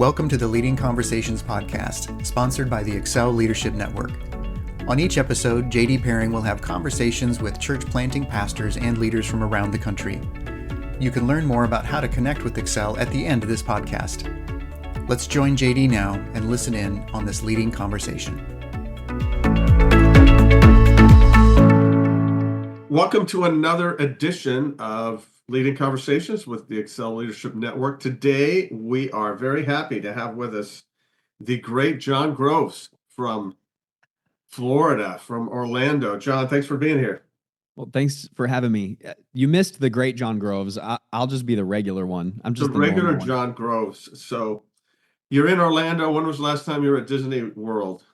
Welcome to the Leading Conversations podcast, sponsored by the Excel Leadership Network. On each episode, JD Pairing will have conversations with church planting pastors and leaders from around the country. You can learn more about how to connect with Excel at the end of this podcast. Let's join JD now and listen in on this leading conversation. Welcome to another edition of Leading Conversations with the Excel Leadership Network. Today, we are very happy to have with us the great Jon Groves from Florida, from Orlando. Jon, thanks for being here. Well, thanks for having me. You missed the great Jon Groves. I'll just be the regular one. I'm just the regular Jon Groves. So you're in Orlando. When was the last time you were at Disney World?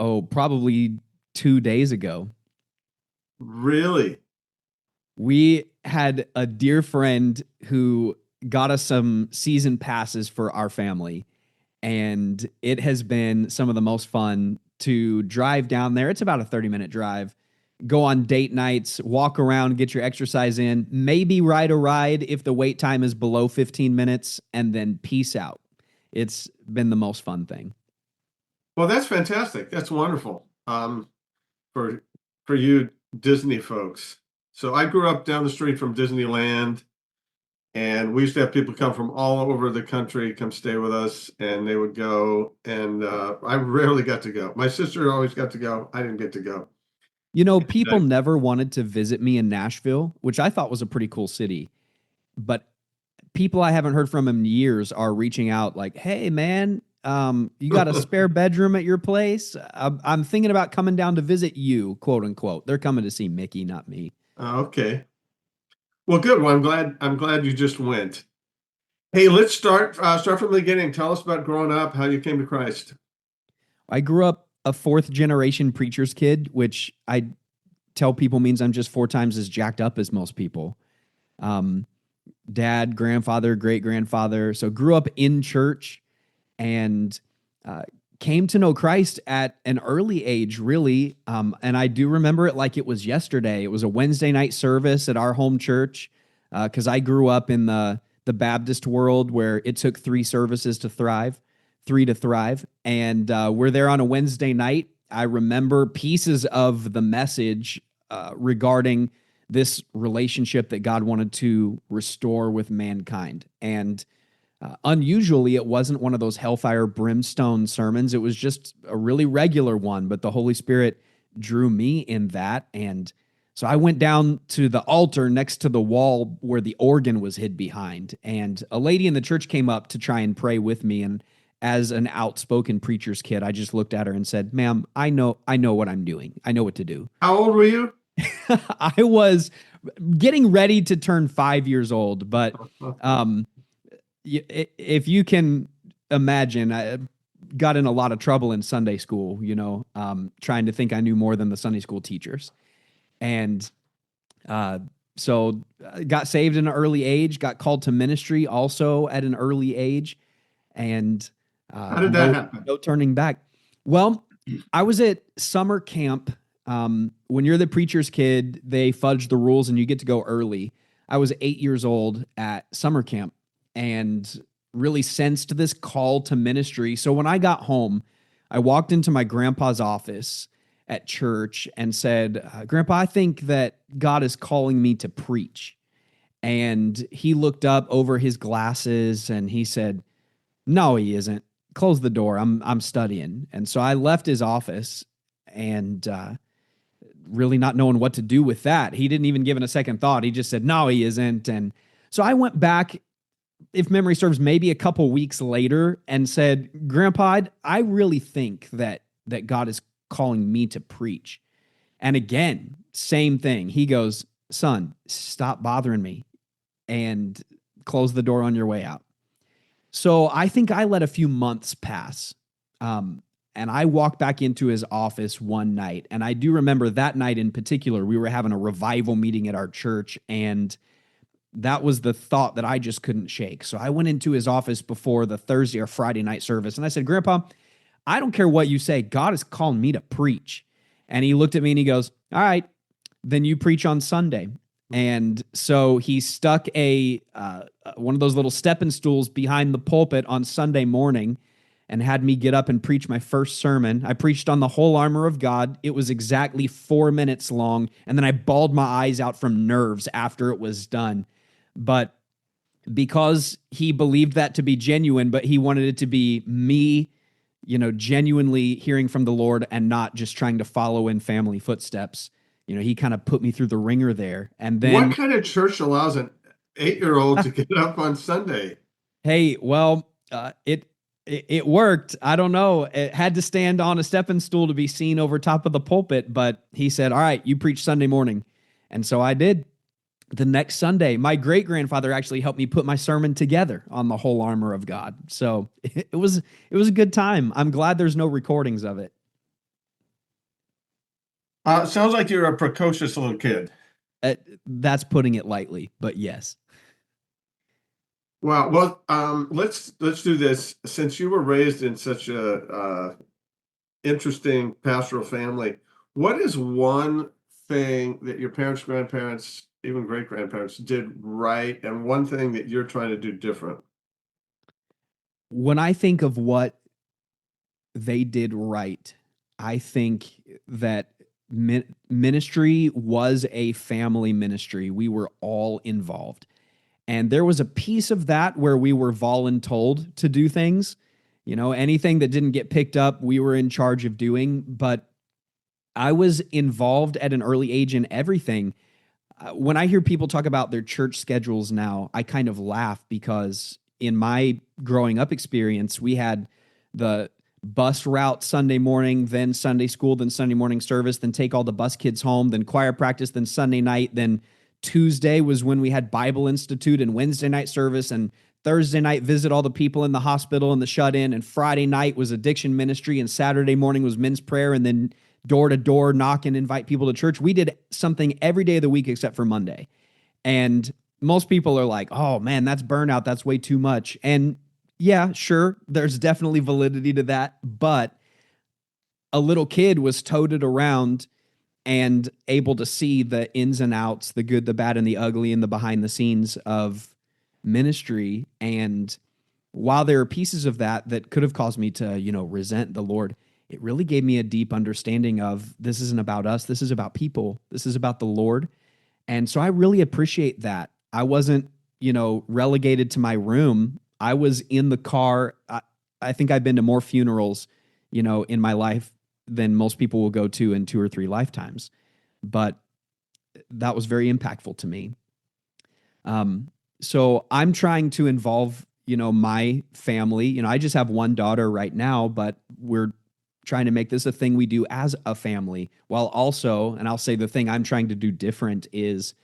Oh, probably 2 days ago. Really? We had a dear friend who got us some season passes for our family, and it has been some of the most fun to drive down there. It's about a 30-minute drive, go on date nights, walk around, get your exercise in, maybe ride a ride if the wait time is below 15 minutes, and then peace out. It's been the most fun thing. Well, that's fantastic. That's wonderful for you Disney folks. So I grew up down the street from Disneyland, and we used to have people come from all over the country come stay with us, and they would go, and I rarely got to go. My sister always got to go. I didn't get to go. You know, people never wanted to visit me in Nashville, which I thought was a pretty cool city, but people I haven't heard from in years are reaching out like, hey, man, you got a spare bedroom at your place? I'm thinking about coming down to visit you, quote unquote. They're coming to see Mickey, not me. Okay. Well, good. Well, I'm glad you just went. Hey, let's start from the beginning. Tell us about growing up, how you came to Christ. I grew up a fourth generation preacher's kid, which I tell people means I'm just 4 times as jacked up as most people. Dad, grandfather, great grandfather. So grew up in church and came to know Christ at an early age, really. And I do remember it like it was yesterday. It was a Wednesday night service at our home church because I grew up in the Baptist world where it took 3 services to thrive, 3 to thrive. And we're there on a Wednesday night. I remember pieces of the message regarding this relationship that God wanted to restore with mankind. And unusually, it wasn't one of those hellfire brimstone sermons. It was just a really regular one, but the Holy Spirit drew me in that. And so I went down to the altar next to the wall where the organ was hid behind. And a lady in the church came up to try and pray with me. And as an outspoken preacher's kid, I just looked at her and said, ma'am, I know what I'm doing. I know what to do. How old were you? I was getting ready to turn 5 years old, but if you can imagine, I got in a lot of trouble in Sunday school, trying to think I knew more than the Sunday school teachers. And so I got saved at an early age, got called to ministry also at an early age. And how did that happen? No turning back. Well, I was at summer camp. When you're the preacher's kid, they fudge the rules and you get to go early. I was 8 years old at summer camp and really sensed this call to ministry. So when I got home, I walked into my grandpa's office at church and said, Grandpa, I think that God is calling me to preach. And he looked up over his glasses and he said, no, he isn't. Close the door. I'm studying. And so I left his office and really not knowing what to do with that. He didn't even give it a second thought. He just said, no, he isn't. And so I went back, if memory serves, maybe a couple weeks later and said, Grandpa, I really think that God is calling me to preach. And again, same thing. He goes, son, stop bothering me and close the door on your way out. So I think I let a few months pass. And I walked back into his office one night. And I do remember that night in particular, we were having a revival meeting at our church. And that was the thought that I just couldn't shake. So I went into his office before the Thursday or Friday night service. And I said, Grandpa, I don't care what you say. God is calling me to preach. And he looked at me and he goes, all right, then you preach on Sunday. And so he stuck one of those little stepping stools behind the pulpit on Sunday morning and had me get up and preach my first sermon. I preached on the whole armor of God. It was exactly 4 minutes long, and then I bawled my eyes out from nerves after it was done. But because he believed that to be genuine, but he wanted it to be me, genuinely hearing from the Lord and not just trying to follow in family footsteps. He kind of put me through the ringer there. And then, what kind of church allows an 8-year-old to get up on Sunday? hey, well, it worked. I don't know. It had to stand on a stepping stool to be seen over top of the pulpit, but he said, all right, you preach Sunday morning. And so I did. The next Sunday, my great-grandfather actually helped me put my sermon together on the whole armor of God. So it was a good time. I'm glad there's no recordings of it. Sounds like you're a precocious little kid. That's putting it lightly, but yes. Wow. Well, let's do this. Since you were raised in such a interesting pastoral family, what is one thing that your parents, grandparents, even great-grandparents did right, and one thing that you're trying to do different? When I think of what they did right, I think that ministry was a family ministry. We were all involved. And there was a piece of that where we were voluntold to do things. Anything that didn't get picked up, we were in charge of doing. But I was involved at an early age in everything. When I hear people talk about their church schedules now, I kind of laugh because in my growing up experience, we had the bus route Sunday morning, then Sunday school, then Sunday morning service, then take all the bus kids home, then choir practice, then Sunday night, then Tuesday was when we had Bible Institute and Wednesday night service, and Thursday night visit all the people in the hospital and the shut-in, and Friday night was addiction ministry, and Saturday morning was men's prayer, and then door-to-door knock and invite people to church. We did something every day of the week except for Monday. And most people are like, oh man, that's burnout. That's way too much. And yeah, sure, there's definitely validity to that. But a little kid was toted around and able to see the ins and outs, the good, the bad, and the ugly, and the behind the scenes of ministry. And while there are pieces of that could have caused me to, resent the Lord, it really gave me a deep understanding of this isn't about us. This is about people. This is about the Lord. And so I really appreciate that. I wasn't, relegated to my room. I was in the car. I think I've been to more funerals, in my life than most people will go to in 2 or 3 lifetimes. But that was very impactful to me. So I'm trying to involve, my family. I just have one daughter right now, but we're trying to make this a thing we do as a family, while also, and I'll say the thing I'm trying to do different is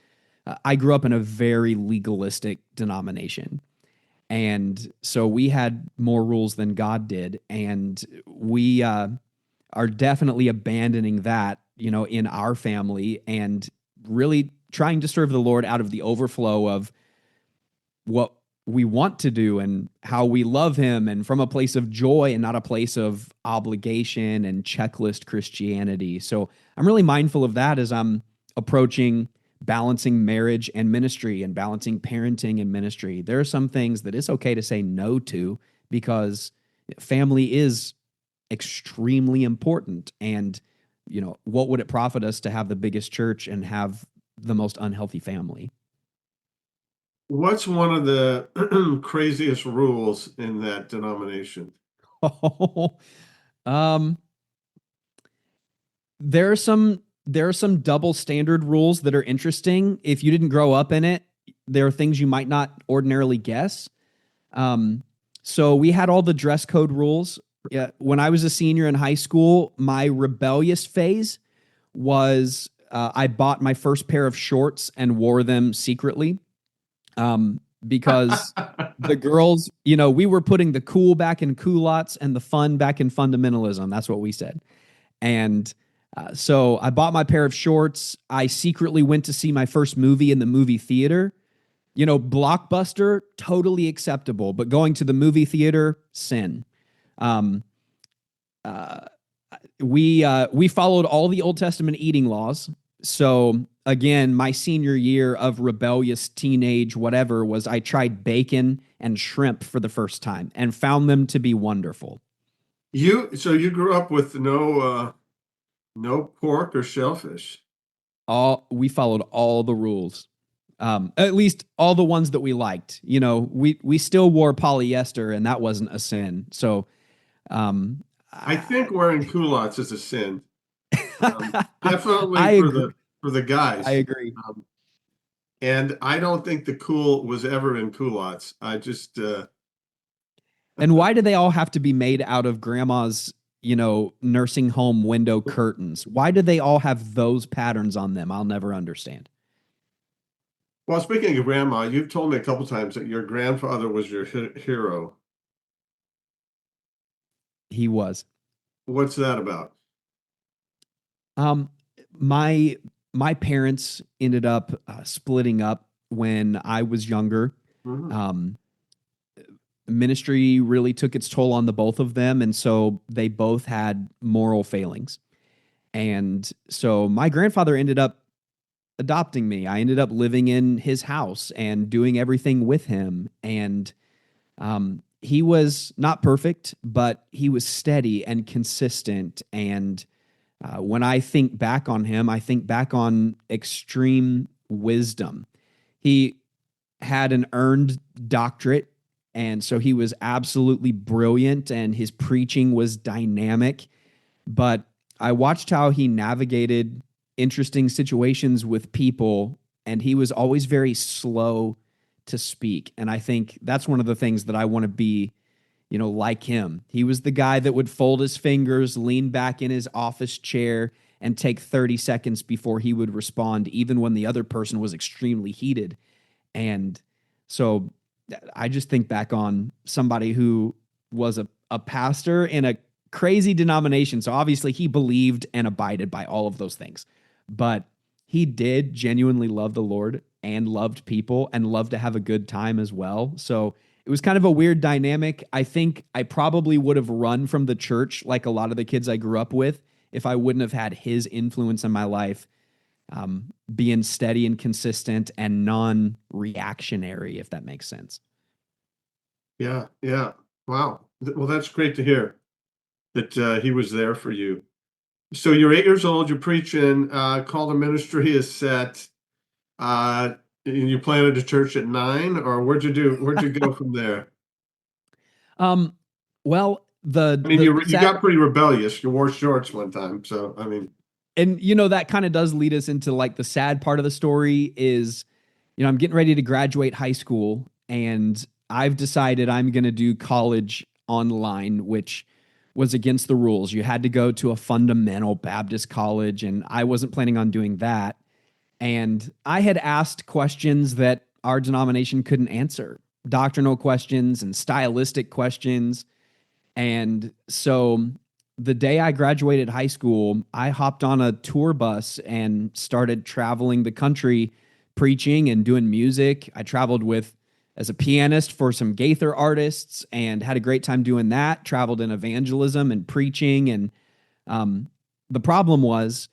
I grew up in a very legalistic denomination. And so we had more rules than God did. And we are definitely abandoning that, in our family and really trying to serve the Lord out of the overflow of what we want to do and how we love him, and from a place of joy and not a place of obligation and checklist Christianity. So I'm really mindful of that as I'm approaching balancing marriage and ministry and balancing parenting and ministry. There are some things that it's okay to say no to because family is extremely important. And, what would it profit us to have the biggest church and have the most unhealthy family? What's one of the craziest rules in that denomination? There are some double standard rules that are interesting. If you didn't grow up in it, there are things you might not ordinarily guess. So we had all the dress code rules. Yeah, when I was a senior in high school, my rebellious phase was I bought my first pair of shorts and wore them secretly. Because the girls, we were putting the cool back in culottes and the fun back in fundamentalism. That's what we said. And so I bought my pair of shorts. I secretly went to see my first movie in the movie theater. Blockbuster, totally acceptable, but going to the movie theater, sin. We followed all the Old Testament eating laws. So again, my senior year of rebellious teenage whatever was I tried bacon and shrimp for the first time and found them to be wonderful. So you grew up with no pork or shellfish. We followed all the rules. At least all the ones that we liked. You know, we still wore polyester and that wasn't a sin. So I think wearing culottes is a sin. Definitely I agree. for the I guys. agree. And I don't think the cool was ever in culottes. I just And why do they all have to be made out of grandma's, nursing home window curtains? Why do they all have those patterns on them? I'll never understand. well, speaking of grandma, you've told me a couple times that your grandfather was your hero. He was. What's that about? Um, my my parents ended up splitting up when I was younger. Mhm. Ministry really took its toll on the both of them, and so they both had moral failings. And so my grandfather ended up adopting me. I ended up living in his house and doing everything with him. And he was not perfect, but he was steady and consistent. And when I think back on him, I think back on extreme wisdom. He had an earned doctorate, and so he was absolutely brilliant, and his preaching was dynamic. But I watched how he navigated interesting situations with people, and he was always very slow to speak. And I think that's one of the things that I want to be, like him. He was the guy that would fold his fingers, lean back in his office chair, and take 30 seconds before he would respond, even when the other person was extremely heated. And so I just think back on somebody who was a pastor in a crazy denomination. So obviously he believed and abided by all of those things, but he did genuinely love the Lord and loved people and loved to have a good time as well. So it was kind of a weird dynamic. I think I probably would have run from the church like a lot of the kids I grew up with if I wouldn't have had his influence in my life, being steady and consistent and non-reactionary, if that makes sense. Yeah, yeah. Wow. Well, that's great to hear that he was there for you. So you're 8 years old, you're preaching, call to ministry is set. And you planted a church at 9, or where'd you go from there? Um, well, I mean, the you sad, got pretty rebellious. You wore shorts one time, so I mean, and that kind of does lead us into like the sad part of the story is, I'm getting ready to graduate high school, and I've decided I'm going to do college online, which was against the rules. You had to go to a fundamental Baptist college, and I wasn't planning on doing that. And I had asked questions that our denomination couldn't answer, doctrinal questions and stylistic questions. And so the day I graduated high school, I hopped on a tour bus and started traveling the country preaching and doing music. I traveled with as a pianist for some Gaither artists and had a great time doing that, traveled in evangelism and preaching. And the problem was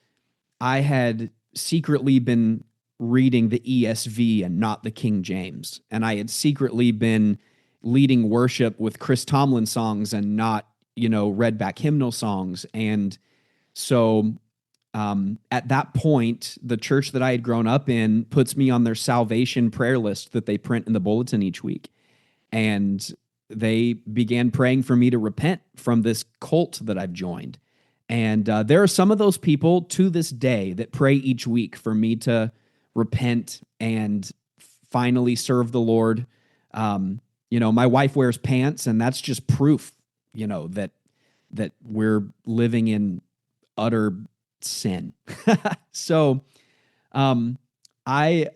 I had secretly been reading the ESV and not the King James. And I had secretly been leading worship with Chris Tomlin songs and not, read back hymnal songs. And so at that point, the church that I had grown up in puts me on their salvation prayer list that they print in the bulletin each week. And they began praying for me to repent from this cult that I've joined. And there are some of those people to this day that pray each week for me to repent and finally serve the Lord. My wife wears pants, and that's just proof, that we're living in utter sin. So, I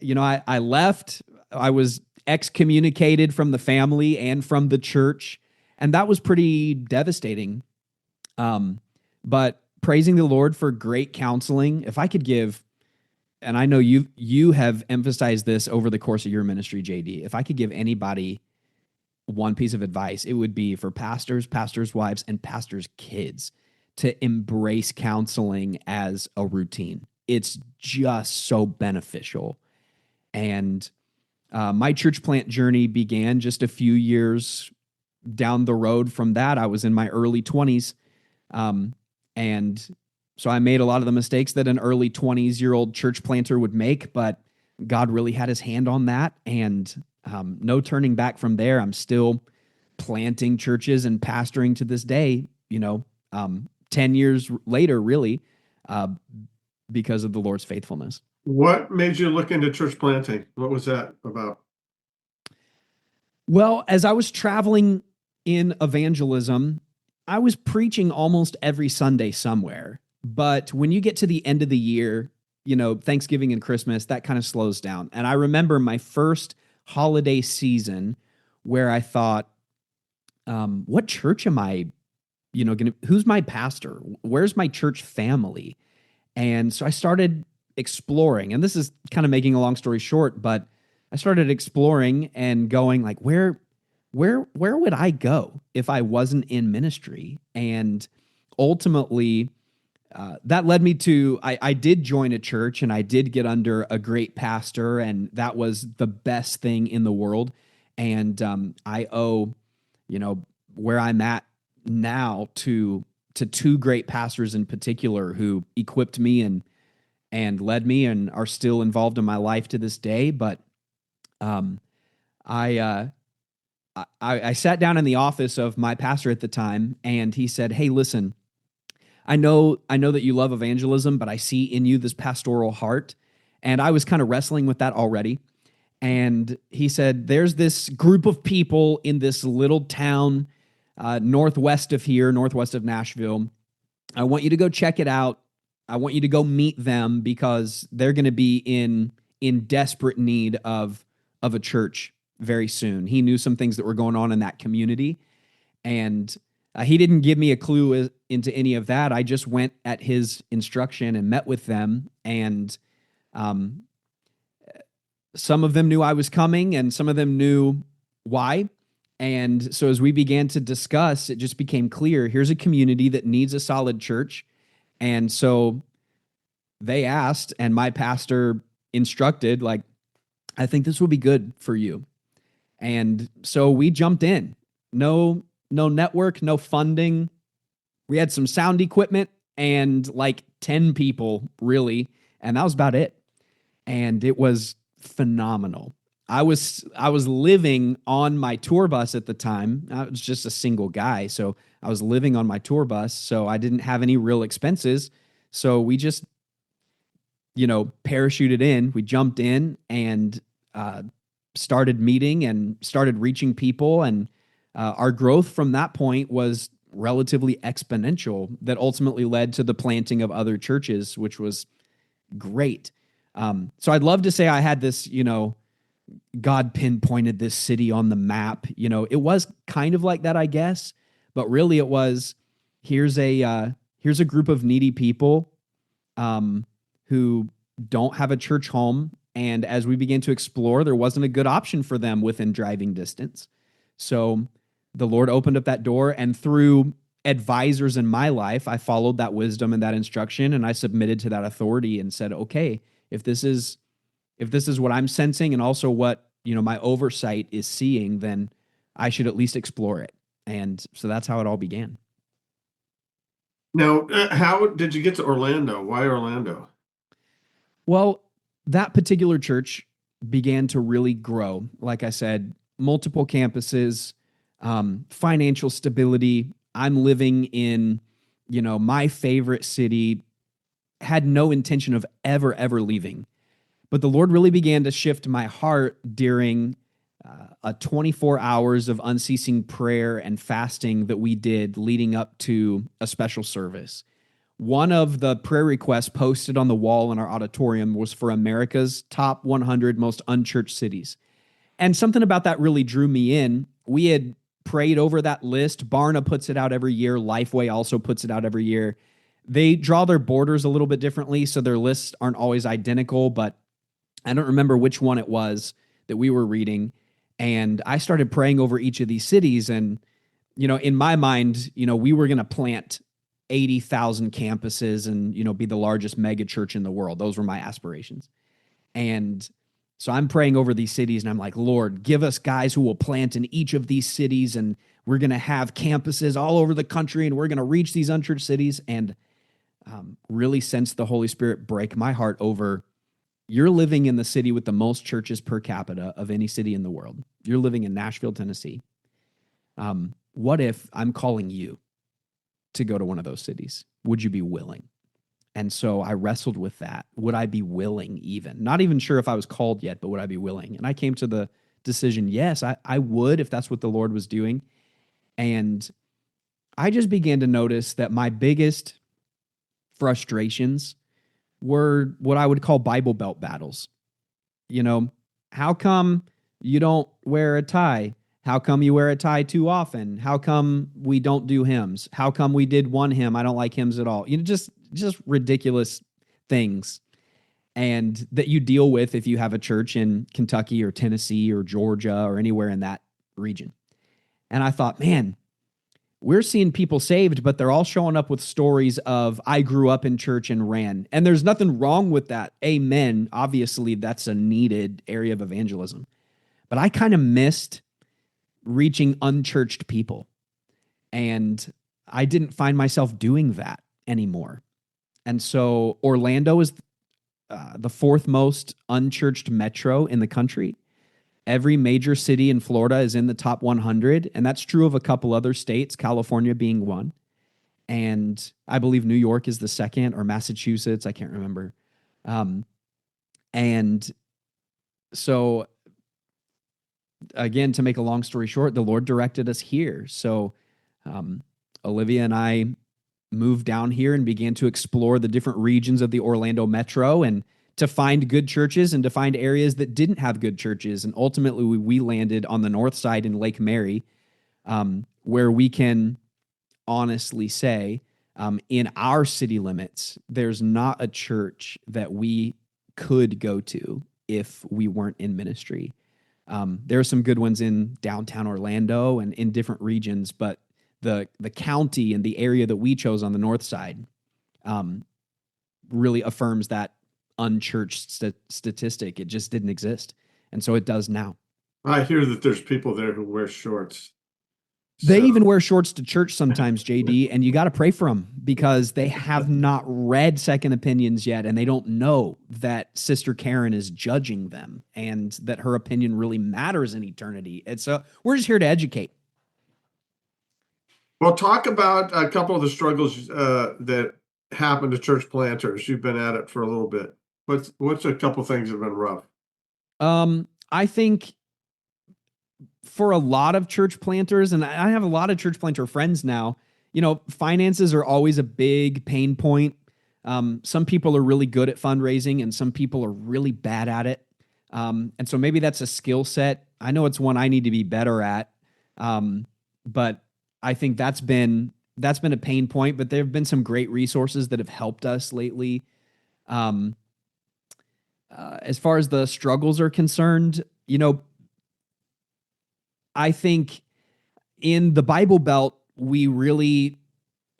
left. I was excommunicated from the family and from the church, and that was pretty devastating. But praising the Lord for great counseling. If I could give, and I know you have emphasized this over the course of your ministry, JD, if I could give anybody one piece of advice, it would be for pastors, pastors' wives, and pastors' kids to embrace counseling as a routine. it's just so beneficial. And my church plant journey began just a few years down the road from that. I was in my early 20s. And so I made a lot of the mistakes that an early 20s-year-old church planter would make, but God really had his hand on that. And no turning back from there. I'm still planting churches and pastoring to this day, 10 years later, really, because of the Lord's faithfulness. What made you look into church planting? What was that about? Well, as I was traveling in evangelism, I was preaching almost every Sunday somewhere. But when you get to the end of the year, Thanksgiving and Christmas, that kind of slows down. And I remember my first holiday season where I thought, what church am I, who's my pastor? Where's my church family? And so I started exploring, and this is kind of making a long story short, but I started exploring and going like, where would I go if I wasn't in ministry? And ultimately, that led me to, I did join a church and I did get under a great pastor, and that was the best thing in the world. And I owe, where I'm at now to two great pastors in particular who equipped me and led me and are still involved in my life to this day. But I sat down in the office of my pastor at the time, and he said, "Hey, listen, I know that you love evangelism, but I see in you this pastoral heart." And I was kind of wrestling with that already. And he said, "There's this group of people in this little town northwest of Nashville. I want you to go check it out. I want you to go meet them because they're going to be in desperate need of a church very soon." He knew some things that were going on in that community, and he didn't give me a clue into any of that. I just went at his instruction and met with them, and some of them knew I was coming, and some of them knew why. And so as we began to discuss, it just became clear, here's a community that needs a solid church. And so they asked, and my pastor instructed, like, "I think this will be good for you." And so we jumped in. No network, no funding. We had some sound equipment and like 10 people, really. And that was about it. And it was phenomenal. I was living on my tour bus at the time. I was just a single guy, so I was living on my tour bus, so I didn't have any real expenses. So we just, parachuted in. We jumped in and started meeting and started reaching people, and our growth from that point was relatively exponential. That ultimately led to the planting of other churches, which was great. So I'd love to say I had this, God pinpointed this city on the map. It was kind of like that, I guess, but really it was, here's a group of needy people who don't have a church home. And as we began to explore, there wasn't a good option for them within driving distance. So the Lord opened up that door, and through advisors in my life, I followed that wisdom and that instruction, and I submitted to that authority and said, okay, if this is what I'm sensing and also what, my oversight is seeing, then I should at least explore it. And so that's how it all began. Now, how did you get to Orlando? Why Orlando? Well, that particular church began to really grow. Like I said, multiple campuses, financial stability. I'm living in, my favorite city, had no intention of ever leaving. But the Lord really began to shift my heart during a 24 hours of unceasing prayer and fasting that we did leading up to a special service. One of the prayer requests posted on the wall in our auditorium was for America's top 100 most unchurched cities. And something about that really drew me in. We had prayed over that list. Barna puts it out every year. Lifeway also puts it out every year. They draw their borders a little bit differently, so their lists aren't always identical, but I don't remember which one it was that we were reading. And I started praying over each of these cities. And, in my mind, we were going to plant 80,000 campuses and, be the largest mega church in the world. Those were my aspirations. And so I'm praying over these cities and I'm like, Lord, give us guys who will plant in each of these cities, and we're going to have campuses all over the country, and we're going to reach these unchurched cities. And really sense the Holy Spirit break my heart over, you're living in the city with the most churches per capita of any city in the world. You're living in Nashville, Tennessee. What if I'm calling you to go to one of those cities? Would you be willing? And so I wrestled with that. Would I be willing even? Not even sure if I was called yet, but would I be willing? And I came to the decision, yes, I would, if that's what the Lord was doing. And I just began to notice that my biggest frustrations were what I would call Bible Belt battles. How come you don't wear a tie? How come you wear a tie too often? How come we don't do hymns? How come we did one hymn? I don't like hymns at all. Just ridiculous things, and that you deal with if you have a church in Kentucky or Tennessee or Georgia or anywhere in that region. And I thought, man, we're seeing people saved, but they're all showing up with stories of, I grew up in church and ran. And there's nothing wrong with that. Amen. Obviously, that's a needed area of evangelism. But I kind of missed reaching unchurched people. And I didn't find myself doing that anymore. And so Orlando is the fourth most unchurched metro in the country. Every major city in Florida is in the top 100, and that's true of a couple other states, California being one. And I believe New York is the second, or Massachusetts, I can't remember. And so, again, to make a long story short, the Lord directed us here. So Olivia and I moved down here and began to explore the different regions of the Orlando metro, and to find good churches and to find areas that didn't have good churches. And ultimately, we landed on the north side in Lake Mary, where we can honestly say, in our city limits, there's not a church that we could go to if we weren't in ministry. There are some good ones in downtown Orlando and in different regions, but the county and the area that we chose on the north side really affirms that unchurched statistic. It just didn't exist. And so it does now. I hear that there's people there who wear shorts. They even wear shorts to church sometimes, JD, and you got to pray for them because they have not read Second Opinions yet, and they don't know that Sister Karen is judging them and that her opinion really matters in eternity. And so we're just here to educate. Well, talk about a couple of the struggles that happen to church planters. You've been at it for a little bit. What's a couple things that have been rough? I think for a lot of church planters, and I have a lot of church planter friends now, finances are always a big pain point. Some people are really good at fundraising and some people are really bad at it. And so maybe that's a skill set. I know it's one I need to be better at. But I think that's been a pain point, but there have been some great resources that have helped us lately. As far as the struggles are concerned, I think in the Bible Belt, we really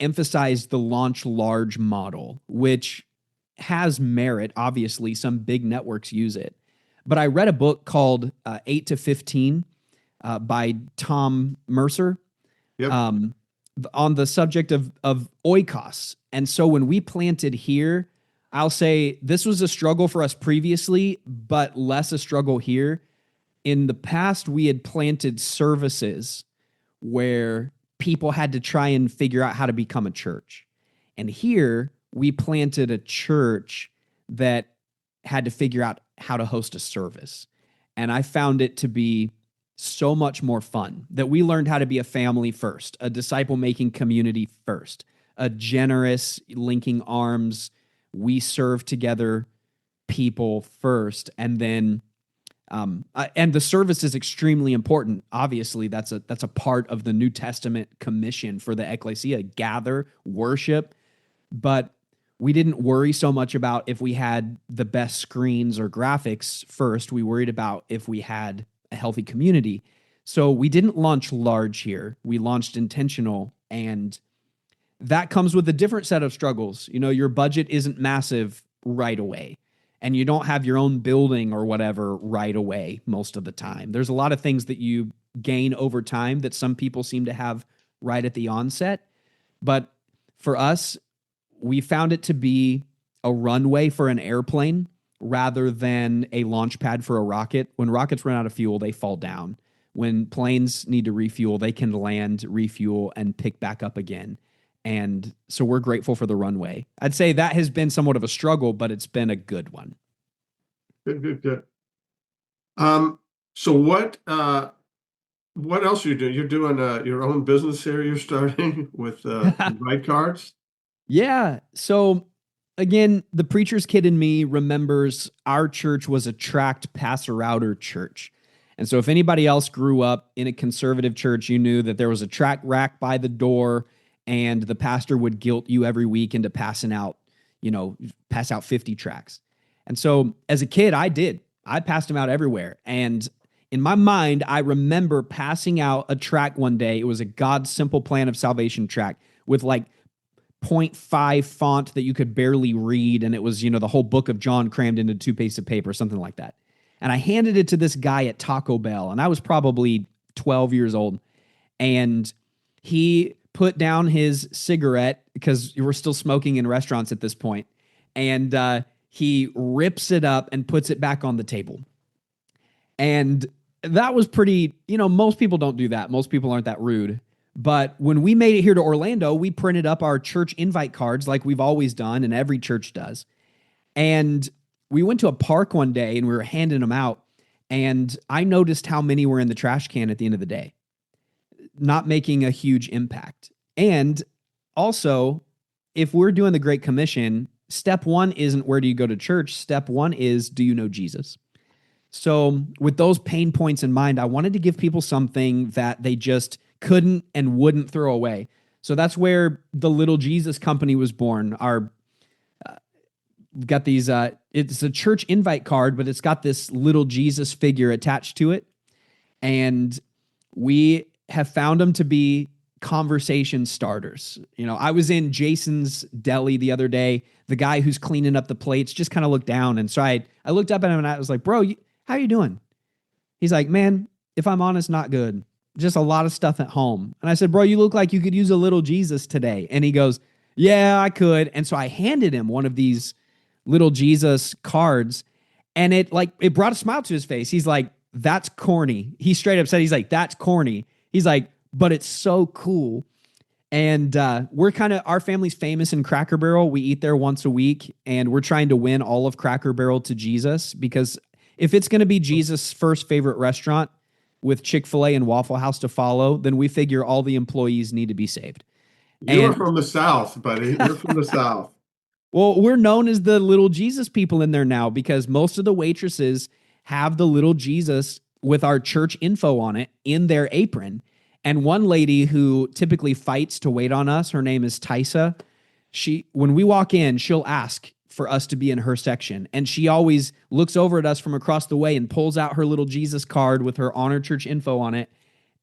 emphasized the launch large model, which has merit. Obviously, some big networks use it. But I read a book called 8 to 15 by Tom Mercer. Yep. On the subject of oikos. And so when we planted here, I'll say this was a struggle for us previously, but less a struggle here. In the past, we had planted services where people had to try and figure out how to become a church. And here we planted a church that had to figure out how to host a service. And I found it to be so much more fun that we learned how to be a family first, a disciple-making community first, a generous linking arms, we serve together people first, and then and the service is extremely important. Obviously, that's a part of the New Testament commission for the ecclesia: gather, worship. But we didn't worry so much about if we had the best screens or graphics first. We worried about if we had a healthy community. So we didn't launch large here. We launched intentional, and that comes with a different set of struggles. You know, your budget isn't massive right away, and you don't have your own building or whatever right away most of the time. There's a lot of things that you gain over time that some people seem to have right at the onset. But for us, we found it to be a runway for an airplane rather than a launch pad for a rocket. When rockets run out of fuel, they fall down. When planes need to refuel, they can land, refuel, and pick back up again. And so we're grateful for the runway. I'd say that has been somewhat of a struggle, but it's been a good one. Good. So what else are you doing? You're doing your own business here. You're starting with invite cards. Yeah. So again, the preacher's kid in me remembers our church was a tract passer outer church. And so if anybody else grew up in a conservative church, you knew that there was a tract rack by the door and the pastor would guilt you every week into passing out, pass out 50 tracts. And so as a kid, I passed them out everywhere. And in my mind, I remember passing out a tract one day. It was a God's Simple Plan of Salvation tract with like 0.5 font that you could barely read. And it was, the whole book of John crammed into 2 pieces of paper, something like that. And I handed it to this guy at Taco Bell, and I was probably 12 years old. And he put down his cigarette, because you were still smoking in restaurants at this point, and he rips it up and puts it back on the table. And that was pretty, most people don't do that. Most people aren't that rude. But when we made it here to Orlando, we printed up our church invite cards like we've always done, and every church does. And we went to a park one day and we were handing them out, and I noticed how many were in the trash can at the end of the day, not making a huge impact. And also, if we're doing the Great Commission, step one isn't where do you go to church? Step one is, do you know Jesus? So with those pain points in mind, I wanted to give people something that they just couldn't and wouldn't throw away. So that's where the Little Jesus Company was born. We've got these, it's a church invite card, but it's got this little Jesus figure attached to it. And we have found them to be conversation starters. I was in Jason's deli the other day. The guy who's cleaning up the plates just kind of looked down. And so I looked up at him and I was like, bro, how you doing? He's like, man, if I'm honest, not good. Just a lot of stuff at home. And I said, bro, you look like you could use a little Jesus today. And he goes, yeah, I could. And so I handed him one of these little Jesus cards, and it brought a smile to his face. He's like, that's corny. He straight up said, he's like, that's corny. He's like, but it's so cool. And our family's famous in Cracker Barrel. We eat there once a week, and we're trying to win all of Cracker Barrel to Jesus, because if it's going to be Jesus' first favorite restaurant with Chick-fil-A and Waffle House to follow, then we figure all the employees need to be saved. You're from the South, buddy. You're from the South. Well, we're known as the Little Jesus people in there now, because most of the waitresses have the Little Jesus with our church info on it in their apron. And one lady who typically fights to wait on us, her name is Tysa. When we walk in, she'll ask for us to be in her section. And she always looks over at us from across the way and pulls out her Little Jesus card with her Honor Church info on it.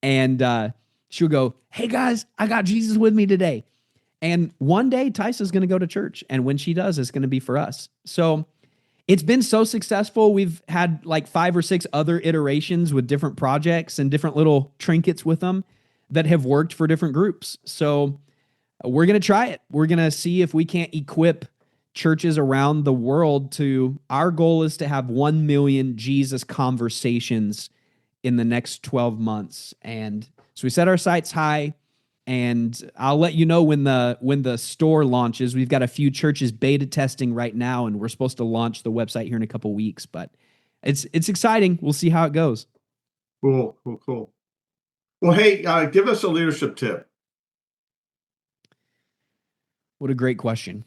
And she'll go, hey guys, I got Jesus with me today. And one day Tysa's going to go to church. And when she does, it's going to be for us. So it's been so successful. We've had like 5 or 6 other iterations with different projects and different little trinkets with them that have worked for different groups. So we're going to try it. We're going to see if we can't equip churches around the world our goal is to have 1 million Jesus conversations in the next 12 months. And so we set our sights high. And I'll let you know when the store launches. We've got a few churches beta testing right now, and we're supposed to launch the website here in a couple weeks. But it's exciting. We'll see how it goes. Cool. Well, hey, give us a leadership tip. What a great question.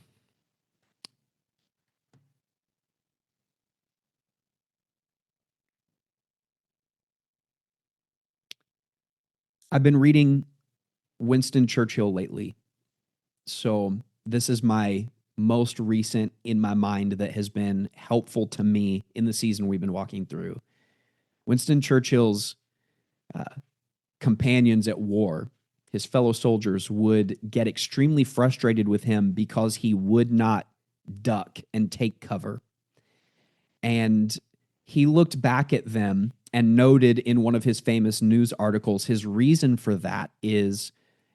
I've been reading Winston Churchill lately. So this is my most recent in my mind that has been helpful to me in the season we've been walking through. Winston Churchill's companions at war, his fellow soldiers would get extremely frustrated with him because he would not duck and take cover. And he looked back at them and noted in one of his famous news articles, his reason for that is,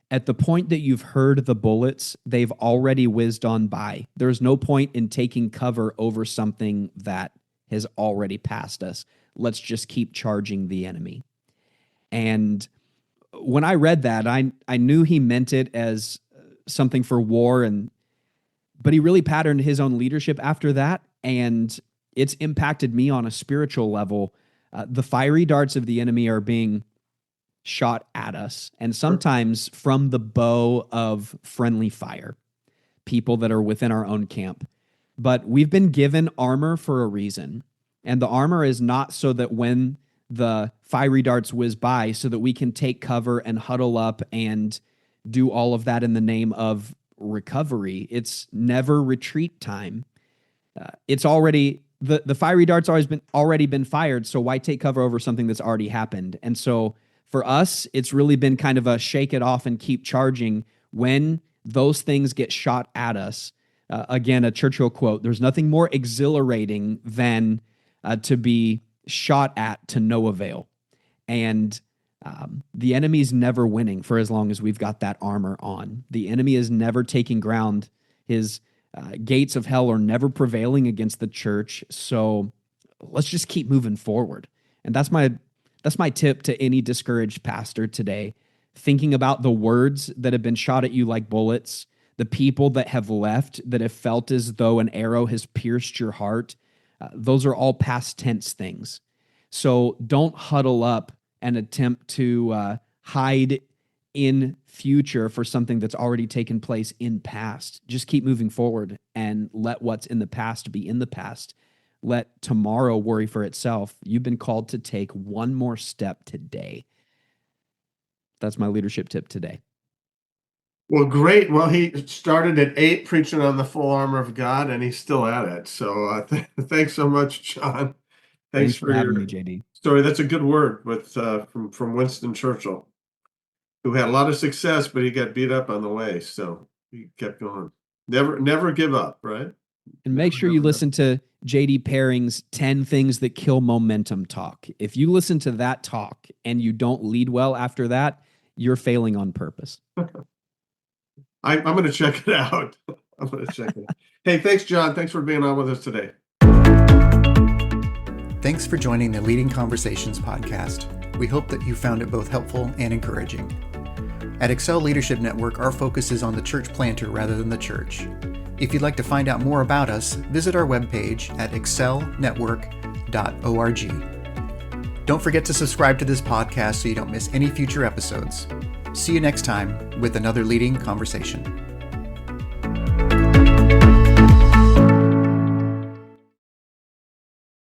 at the point that you've heard the bullets, they've already whizzed on by. There's no point in taking cover over something that has already passed us. Let's just keep charging the enemy. And when I read that, I knew he meant it as something for war, but he really patterned his own leadership after that, and it's impacted me on a spiritual level. The fiery darts of the enemy are being shot at us, and sometimes from the bow of friendly fire, people that are within our own camp. But we've been given armor for a reason, and the armor is not so that when the fiery darts whiz by, so that we can take cover and huddle up and do all of that in the name of recovery. It's never retreat time. It's already the fiery darts already been fired, so why take cover over something that's already happened? And so for us, it's really been kind of a shake it off and keep charging when those things get shot at us. Again, a Churchill quote, there's nothing more exhilarating than to be shot at to no avail. And the enemy's never winning for as long as we've got that armor on. The enemy is never taking ground. His gates of hell are never prevailing against the church. So let's just keep moving forward. And that's my tip to any discouraged pastor today. Thinking about the words that have been shot at you like bullets, the people that have left, that have felt as though an arrow has pierced your heart. Those are all past tense things. So don't huddle up and attempt to hide in future for something that's already taken place in past. Just keep moving forward and let what's in the past be in the past. Let tomorrow worry for itself. You've been called to take one more step today. That's my leadership tip today. Well, great. Well, he started at 8 preaching on the full armor of God, and he's still at it. So thanks so much, Jon. Thanks for having me, JD. Story. That's a good word from Winston Churchill, who had a lot of success, but he got beat up on the way. So he kept going. Never give up, right? And make sure you listen to JD Paring's 10 Things That Kill Momentum talk. If you listen to that talk and you don't lead well after that, you're failing on purpose. I'm going to check it out. I'm going to check it out. Hey, thanks, Jon. Thanks for being on with us today. Thanks for joining the Leading Conversations podcast. We hope that you found it both helpful and encouraging. At Excel Leadership Network, our focus is on the church planter rather than the church. If you'd like to find out more about us, visit our webpage at excelnetwork.org. Don't forget to subscribe to this podcast so you don't miss any future episodes. See you next time with another Leading Conversation.